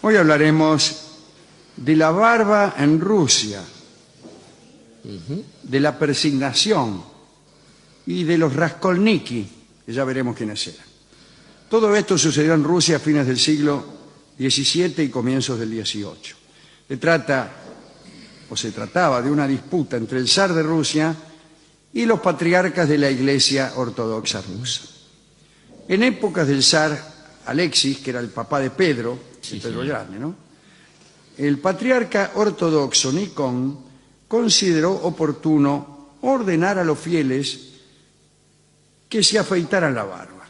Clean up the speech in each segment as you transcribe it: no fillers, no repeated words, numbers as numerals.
Hoy hablaremos de la barba en Rusia, de la persignación y de los Raskolniki, que ya veremos quiénes eran. Todo esto sucedió en Rusia a fines del siglo XVII y comienzos del XVIII. Se trataba de una disputa entre el zar de Rusia y los patriarcas de la Iglesia Ortodoxa rusa. En épocas del zar Alexis, que era el papá de Pedro, Pedro Grande, ¿no? El patriarca ortodoxo Nikon consideró oportuno ordenar a los fieles que se afeitaran la barba.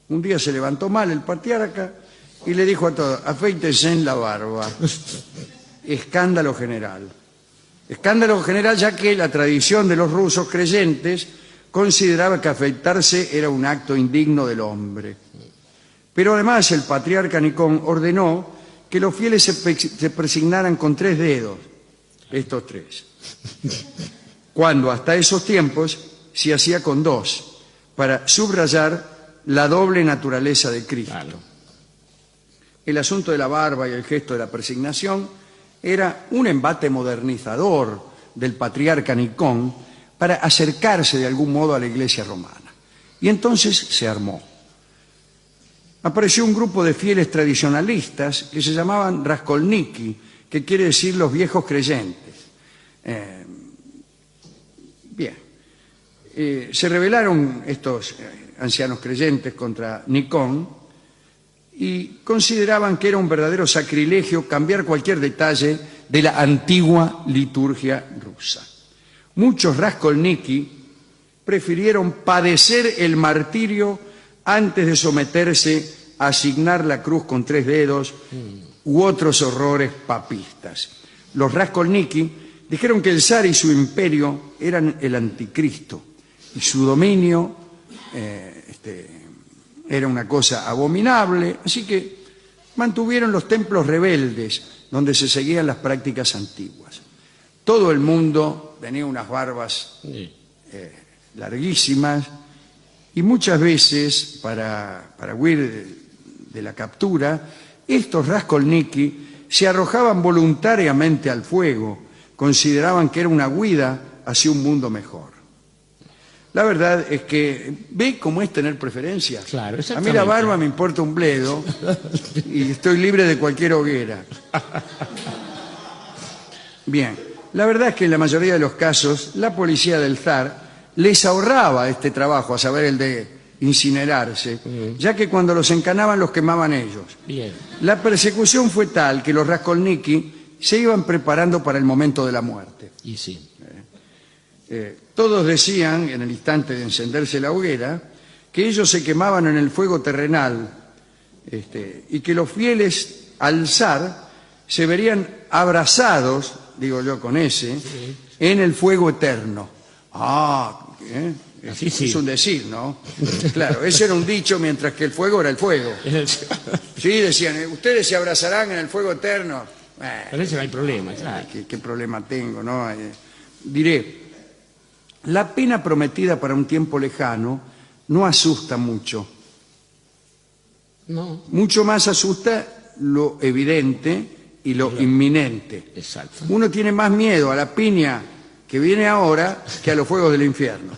Un día se levantó mal el patriarca y le dijo a todos: afeítense en la barba. Escándalo general. Escándalo general, ya que la tradición de los rusos creyentes consideraba que afeitarse era un acto indigno del hombre. Pero además el patriarca Nikon ordenó que los fieles se persignaran con 3 dedos, estos 3, cuando hasta esos tiempos se hacía con 2, para subrayar la doble naturaleza de Cristo. Claro. El asunto de la barba y el gesto de la persignación era un embate modernizador del patriarca Nikon para acercarse de algún modo a la Iglesia romana. Y entonces se armó. Apareció un grupo de fieles tradicionalistas que se llamaban Raskolniki, que quiere decir los viejos creyentes. Se rebelaron estos ancianos creyentes contra Nikon y consideraban que era un verdadero sacrilegio cambiar cualquier detalle de la antigua liturgia rusa. Muchos Raskolniki prefirieron padecer el martirio antes de someterse a asignar la cruz con 3 dedos u otros horrores papistas. Los Raskolniki dijeron que el zar y su imperio eran el anticristo y su dominio era una cosa abominable, así que mantuvieron los templos rebeldes donde se seguían las prácticas antiguas. Todo el mundo tenía unas barbas larguísimas y muchas veces, para huir de la captura, estos Raskolniki se arrojaban voluntariamente al fuego, consideraban que era una huida hacia un mundo mejor. La verdad es que, ¿ve cómo es tener preferencias? Claro, a mí la barba me importa un bledo y estoy libre de cualquier hoguera. Bien, la verdad es que en la mayoría de los casos la policía del zar les ahorraba este trabajo, a saber, el de incinerarse, ya que cuando los encanaban los quemaban ellos. Bien. La persecución fue tal que los Raskolniki se iban preparando para el momento de la muerte. Y sí. Todos decían, en el instante de encenderse la hoguera, que ellos se quemaban en el fuego terrenal y que los fieles al zar se verían abrazados, digo yo con ese, en el fuego eterno. Es un decir, ¿no? Claro, ese era un dicho, mientras que el fuego era el fuego. Sí, decían, ustedes se abrazarán en el fuego eterno. Pero eso no hay problema, claro. ¿Qué problema tengo, no? Diré, la pena prometida para un tiempo lejano no asusta mucho. No. Mucho más asusta lo evidente y lo inminente. Exacto. Uno tiene más miedo a la piña que viene ahora que a los fuegos del infierno.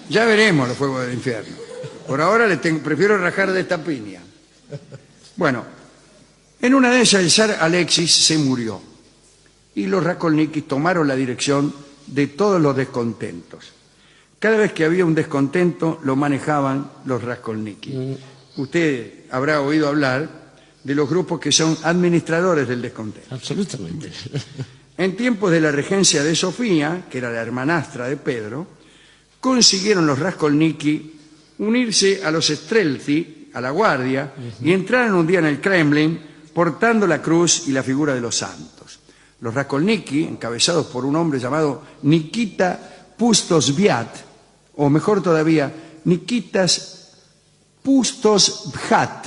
Ya veremos los fuegos del infierno. Por ahora prefiero rajar de esta piña. Bueno, en una de ellas el zar Alexis se murió y los Raskolniki tomaron la dirección de todos los descontentos. Cada vez que había un descontento lo manejaban los Raskolniki. Usted habrá oído hablar de los grupos que son administradores del descontento. Absolutamente. En tiempos de la regencia de Sofía, que era la hermanastra de Pedro, consiguieron los Raskolniki unirse a los Streltsy, a la guardia, y entraron un día en el Kremlin portando la cruz y la figura de los santos. Los Raskolniki, encabezados por un hombre llamado Nikita Pustosviat, o mejor todavía, Nikitas Pustosvhat,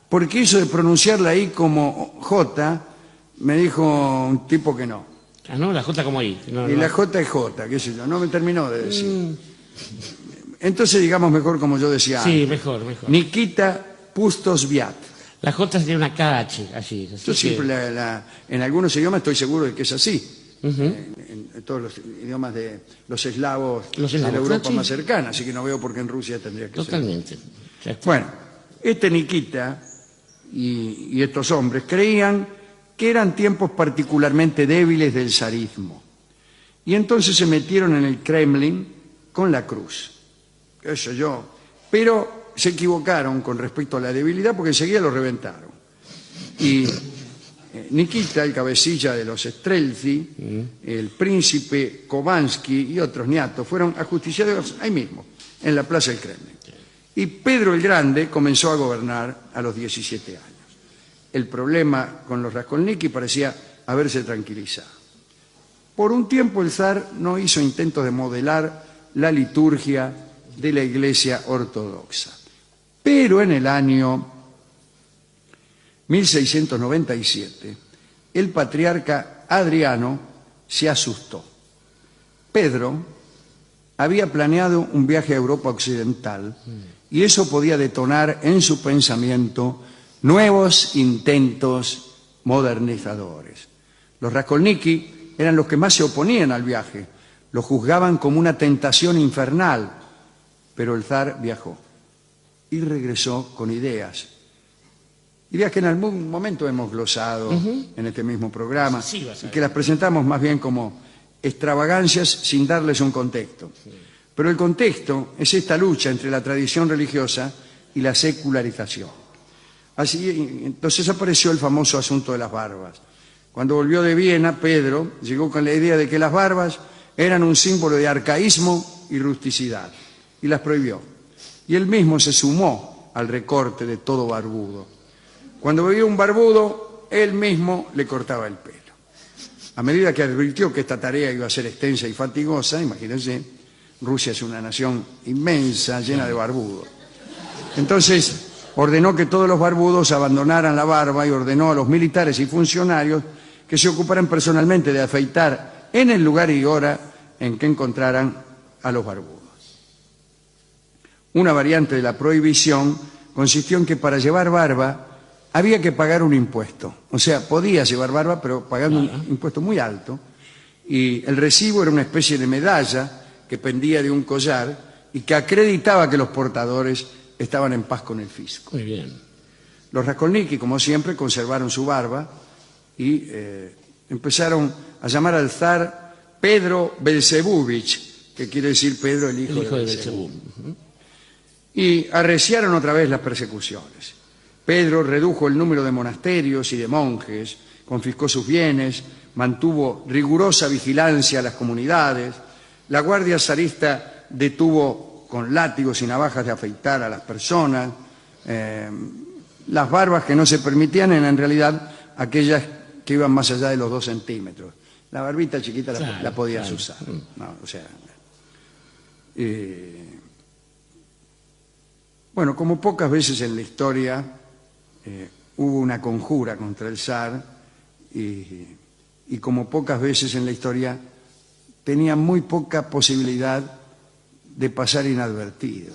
porque eso de pronunciarla ahí como J, me dijo un tipo que no. Ah, no, la J como ahí. No, y la J es J, qué sé yo, no me terminó de decir. Entonces digamos mejor como yo decía Sí, antes. mejor. Nikita Pustosviat. La J sería una KH, así. Yo siempre en algunos idiomas estoy seguro de que es así. En todos los idiomas de los eslavos de la Europa sí. más cercana, así que no veo por qué en Rusia tendría que Totalmente. ser. Bueno, Nikita y estos hombres creían que eran tiempos particularmente débiles del zarismo. Y entonces se metieron en el Kremlin con la cruz. Eso yo. Pero se equivocaron con respecto a la debilidad porque enseguida lo reventaron. Y Nikita, el cabecilla de los Streltsy, el príncipe Kovansky y otros niatos fueron ajusticiados ahí mismo, en la plaza del Kremlin. Y Pedro el Grande comenzó a gobernar a los 17 años. El problema con los Raskolnikov parecía haberse tranquilizado. Por un tiempo el zar no hizo intentos de modelar la liturgia de la Iglesia ortodoxa. Pero en el año 1697, el patriarca Adriano se asustó. Pedro había planeado un viaje a Europa Occidental y eso podía detonar en su pensamiento nuevos intentos modernizadores. Los Raskolnikov eran los que más se oponían al viaje, lo juzgaban como una tentación infernal, pero el zar viajó y regresó con ideas. Ideas que en algún momento hemos glosado en este mismo programa y que las presentamos más bien como extravagancias sin darles un contexto. Pero el contexto es esta lucha entre la tradición religiosa y la secularización. Así, entonces apareció el famoso asunto de las barbas. Cuando volvió de Viena, Pedro llegó con la idea de que las barbas eran un símbolo de arcaísmo y rusticidad, y las prohibió. Y él mismo se sumó al recorte de todo barbudo. Cuando veía un barbudo, él mismo le cortaba el pelo. A medida que advirtió que esta tarea iba a ser extensa y fatigosa, imagínense, Rusia es una nación inmensa, llena de barbudos. Entonces ordenó que todos los barbudos abandonaran la barba y ordenó a los militares y funcionarios que se ocuparan personalmente de afeitar en el lugar y hora en que encontraran a los barbudos. Una variante de la prohibición consistió en que para llevar barba había que pagar un impuesto. O sea, podía llevar barba, pero pagando un impuesto muy alto. Y el recibo era una especie de medalla que pendía de un collar y que acreditaba que los portadores estaban en paz con el fisco. Muy bien. Los Raskolnikov, como siempre, conservaron su barba y empezaron a llamar al zar Pedro Belzebúvich, que quiere decir Pedro el hijo de Belzebú. Y arreciaron otra vez las persecuciones. Pedro redujo el número de monasterios y de monjes, confiscó sus bienes, mantuvo rigurosa vigilancia a las comunidades. La guardia zarista detuvo con látigos y navajas de afeitar a las personas. Las barbas que no se permitían eran en realidad aquellas que iban más allá de los 2 centímetros. La barbita chiquita la podías usar. No, o sea, bueno, como pocas veces en la historia hubo una conjura contra el zar y como pocas veces en la historia tenía muy poca posibilidad de pasar inadvertido.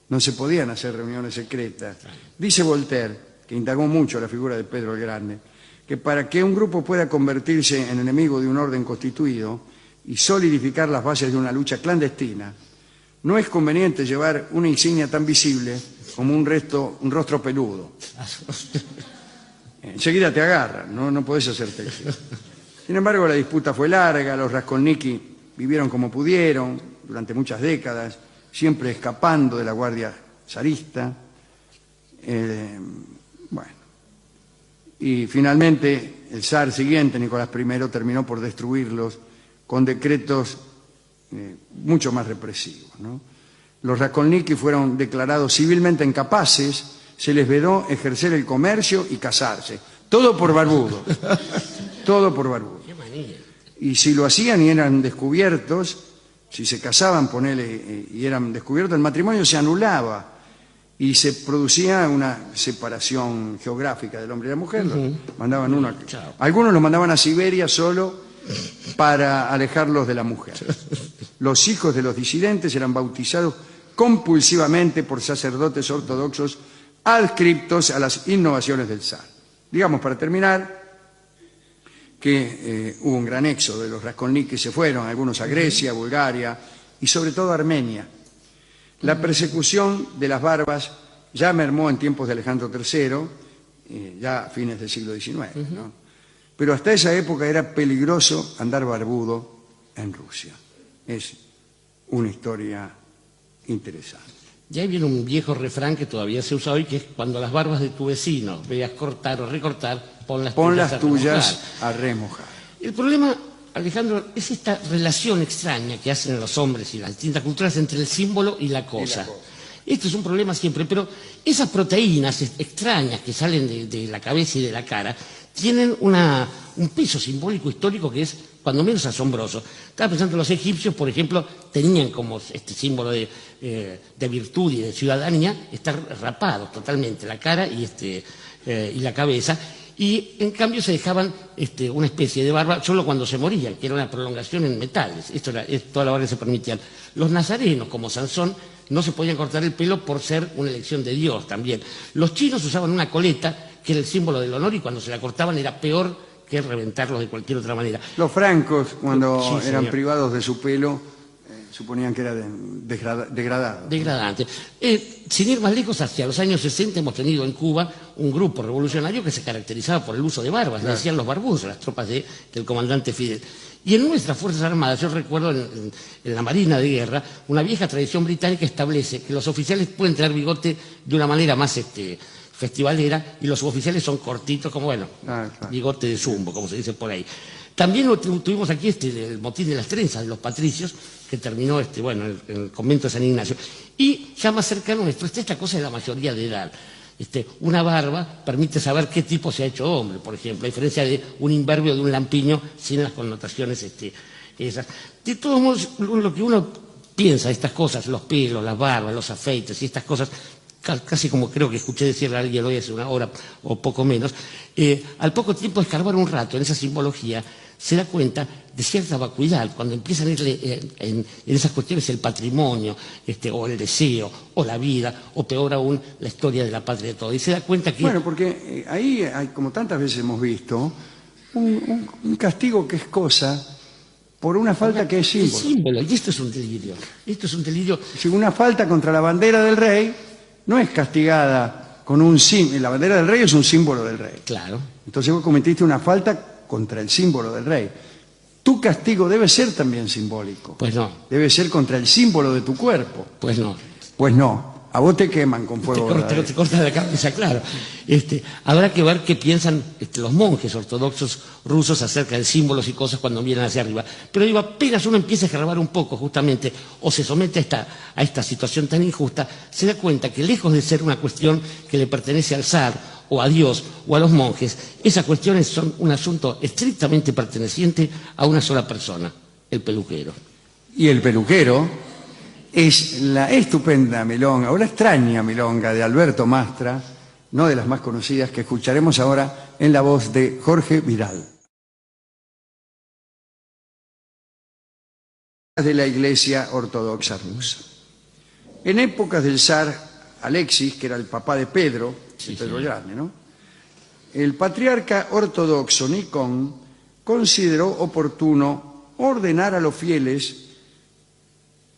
No se podían hacer reuniones secretas. Dice Voltaire, que indagó mucho la figura de Pedro el Grande, que para que un grupo pueda convertirse en enemigo de un orden constituido y solidificar las bases de una lucha clandestina, no es conveniente llevar una insignia tan visible como un rostro peludo. Enseguida te agarran, no podés hacerte eso. Sin embargo, la disputa fue larga, los Raskolnikov vivieron como pudieron durante muchas décadas, siempre escapando de la guardia zarista. Bueno, y finalmente el zar siguiente, Nicolás I, terminó por destruirlos con decretos mucho más represivos, ¿no? Los Raskolnikov fueron declarados civilmente incapaces, se les vedó ejercer el comercio y casarse. Todo por barbudo. Todo por barbudo. Qué manía. Y si lo hacían y eran descubiertos, si se casaban, ponele, y eran descubiertos, el matrimonio se anulaba y se producía una separación geográfica del hombre y la mujer. Mandaban uno algunos los mandaban a Siberia solo para alejarlos de la mujer. Los hijos de los disidentes eran bautizados compulsivamente por sacerdotes ortodoxos adscriptos a las innovaciones del zar. Digamos, para terminar, que hubo un gran éxodo de los Raskolnikov, que se fueron, algunos a Grecia, Bulgaria y sobre todo a Armenia. La persecución de las barbas ya mermó en tiempos de Alejandro III, ya a fines del siglo XIX, ¿no? Pero hasta esa época era peligroso andar barbudo en Rusia. Es una historia interesante. Y ahí viene un viejo refrán que todavía se usa hoy, que es: cuando las barbas de tu vecino veas cortar o recortar, pon las tuyas a remojar. El problema, Alejandro, es esta relación extraña que hacen los hombres y las distintas culturas entre el símbolo y la cosa. Esto es un problema siempre, pero esas proteínas extrañas que salen de la cabeza y de la cara tienen un peso simbólico histórico que es cuando menos asombroso. Estaba pensando, los egipcios, por ejemplo, tenían como este símbolo de virtud y de ciudadanía estar rapados totalmente la cara y la cabeza, y en cambio se dejaban una especie de barba solo cuando se morían, que era una prolongación en metales. Esto era toda la barba que se permitían. Los nazarenos, como Sansón, no se podían cortar el pelo por ser una elección de Dios también. Los chinos usaban una coleta, que era el símbolo del honor, y cuando se la cortaban era peor que reventarlos de cualquier otra manera. Los francos, cuando eran privados de su pelo, suponían que era degradado. Degradante. Sin ir más lejos, hacia los años 60 hemos tenido en Cuba un grupo revolucionario que se caracterizaba por el uso de barbas, le decían los barbudos, las tropas del comandante Fidel. Y en nuestras Fuerzas Armadas, yo recuerdo en la Marina de Guerra, una vieja tradición británica establece que los oficiales pueden tener bigote de una manera más festivalera, y los suboficiales son cortitos, como bigote de zumbo, como se dice por ahí. También tuvimos aquí el motín de las trenzas de los patricios, que terminó en el convento de San Ignacio. Y ya más cercano nuestro está esta cosa de la mayoría de edad. Una barba permite saber qué tipo se ha hecho hombre, por ejemplo, a diferencia de un imberbio de un lampiño sin las connotaciones esas. De todos modos, lo que uno piensa de estas cosas, los pelos, las barbas, los afeites y estas cosas, casi como creo que escuché decir a alguien hoy hace una hora o poco menos, al poco tiempo de escarbar un rato en esa simbología, se da cuenta de cierta vacuidad cuando empiezan a irle en esas cuestiones el patrimonio, o el deseo, o la vida, o peor aún, la historia de la patria de todo. Y se da cuenta que... Bueno, porque ahí hay, como tantas veces hemos visto, un castigo que es cosa por una falta que es símbolo. Es símbolo, y esto es un delirio. Esto es un delirio. Si una falta contra la bandera del rey no es castigada con un símbolo. La bandera del rey es un símbolo del rey. Claro. Entonces vos cometiste una falta contra el símbolo del rey. Tu castigo debe ser también simbólico. Pues no. Debe ser contra el símbolo de tu cuerpo. Pues no. Pues no. A vos te queman con fuego. Te cortan la cabeza, claro. Habrá que ver qué piensan los monjes ortodoxos rusos acerca de símbolos y cosas cuando miran hacia arriba. Pero digo, apenas uno empieza a escarbar un poco, justamente, o se somete a esta situación tan injusta, se da cuenta que lejos de ser una cuestión que le pertenece al zar, o a Dios, o a los monjes, esas cuestiones son un asunto estrictamente perteneciente a una sola persona, el peluquero. Y el peluquero es la estupenda milonga, o la extraña milonga de Alberto Mastra, no de las más conocidas, que escucharemos ahora en la voz de Jorge Vidal. De la Iglesia Ortodoxa Rusa. En épocas del zar Alexis, que era el papá de Pedro, Pedro el Grande, ¿no? El patriarca ortodoxo Nikon consideró oportuno ordenar a los fieles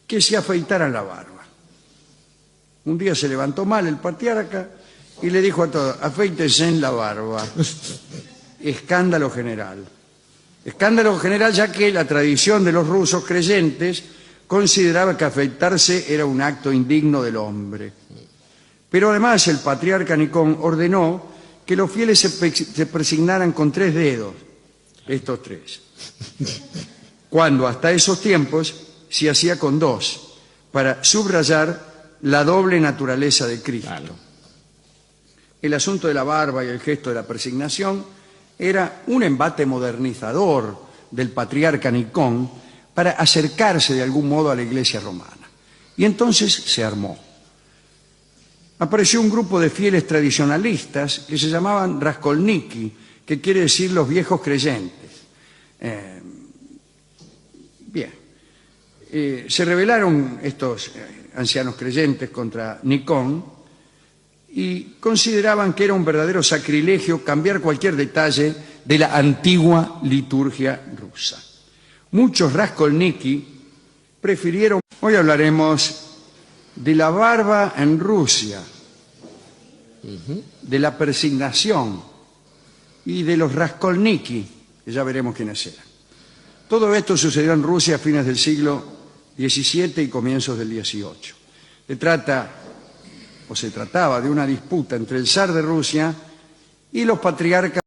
que se afeitaran la barba. Un día se levantó mal el patriarca y le dijo a todos: afeítense en la barba. Escándalo general. Escándalo general, ya que la tradición de los rusos creyentes consideraba que afeitarse era un acto indigno del hombre. Pero además el patriarca Nikon ordenó que los fieles se persignaran con 3 dedos, estos 3, cuando hasta esos tiempos se hacía con 2, para subrayar la doble naturaleza de Cristo. Claro. El asunto de la barba y el gesto de la persignación era un embate modernizador del patriarca Nikon para acercarse de algún modo a la Iglesia romana. Y entonces se armó. Apareció un grupo de fieles tradicionalistas que se llamaban Raskolniki, que quiere decir los viejos creyentes. Se rebelaron estos ancianos creyentes contra Nikon y consideraban que era un verdadero sacrilegio cambiar cualquier detalle de la antigua liturgia rusa. Muchos Raskolniki prefirieron... Hoy hablaremos de la barba en Rusia, de la persignación y de los Raskolniki, que ya veremos quiénes eran. Todo esto sucedió en Rusia a fines del siglo XVII y comienzos del XVIII. Se trataba de una disputa entre el zar de Rusia y los patriarcas